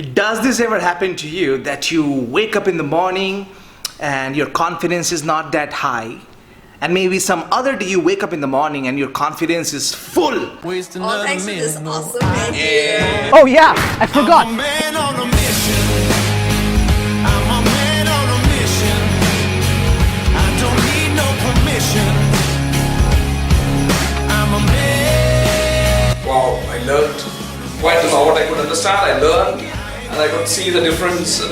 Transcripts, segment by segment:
Does this ever happen to you that you wake up in the morning and your confidence is not that high, and maybe some other day you wake up in the morning and your confidence is full? Oh, thanks for this awesome video. Yeah. Oh yeah, I forgot. I'm a man on a mission. I'm a man on a mission. I don't need no permission. I'm a man. Wow, I learned quite a lot. What I could understand, I learned, and I could see the difference.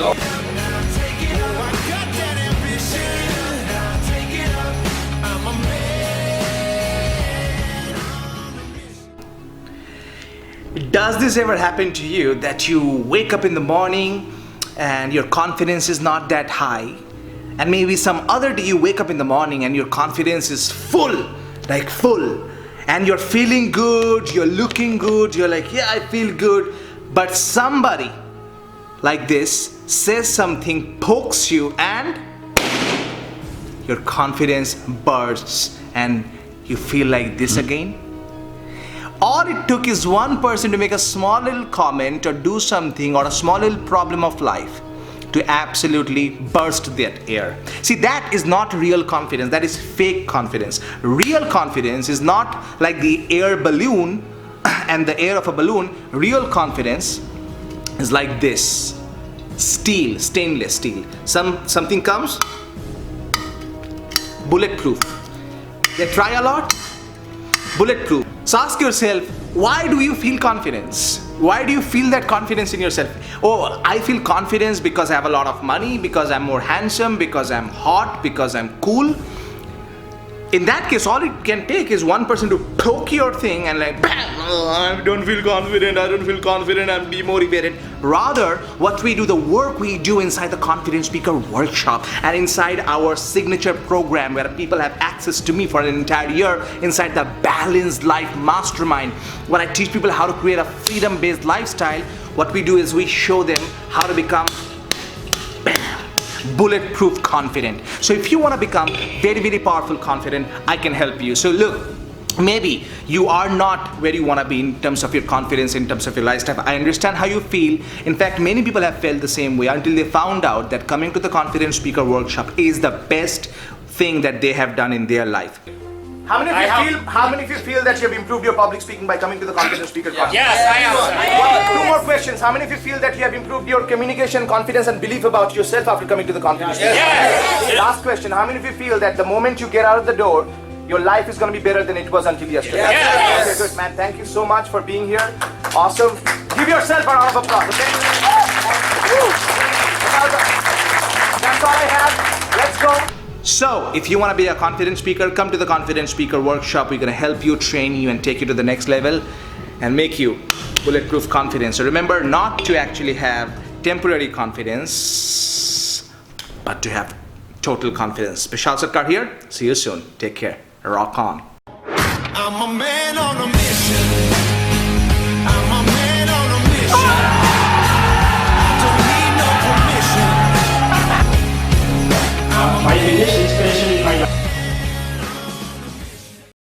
Does this ever happen to you that you wake up in the morning and your confidence is not that high, and maybe some other day you wake up in the morning and your confidence is full, like full, and you're feeling good, you're looking good, you're like, yeah, I feel good, but somebody like this says something, pokes you, and your confidence bursts and you feel like this again? All it took is one person to make a small little comment or do something, or a small little problem of life, to absolutely burst that air. See, that is not real confidence, that is fake confidence. Real confidence is not like the air balloon and the air of a balloon. Real confidence is like this. Steel, stainless steel. Something comes, bulletproof. They try a lot, bulletproof. So ask yourself, why do you feel confidence? Why do you feel that confidence in yourself? Oh, I feel confidence because I have a lot of money, because I'm more handsome, because I'm hot, because I'm cool. In that case, all it can take is one person to poke your thing and like, bam, I don't feel confident, I'm demotivated. Rather, what we do, the work we do inside the Confidence Speaker Workshop and inside our signature program where people have access to me for an entire year, inside the Balanced Life Mastermind, where I teach people how to create a freedom-based lifestyle, what we do is we show them how to become bulletproof confident. So if you want to become very, very powerful confident, I can help you. So look, maybe you are not where you want to be in terms of your confidence, in terms of your lifestyle. I understand how you feel. In fact, many people have felt the same way until they found out that coming to the Confidence Speaker Workshop is the best thing that they have done in their life. How many of you feel that you have improved your public speaking by coming to the Confidence Speaker Conference? Yes, I am. Two more questions. How many of you feel that you have improved your communication, confidence and belief about yourself after coming to the Confidence Speaker Conference? Last question. How many of you feel that the moment you get out of the door, your life is going to be better than it was until yesterday? Yes. Okay, good, man. Thank you so much for being here. Awesome. Give yourself a round of applause, okay? Woo. That's all I have. Let's go. So, if you want to be a confident speaker, come to the Confident Speaker Workshop. We're going to help you, train you, and take you to the next level and make you bulletproof confidence. So remember not to actually have temporary confidence, but to have total confidence. Bishal Sarkar here. See you soon. Take care. Rock on. I'm a man on a mission.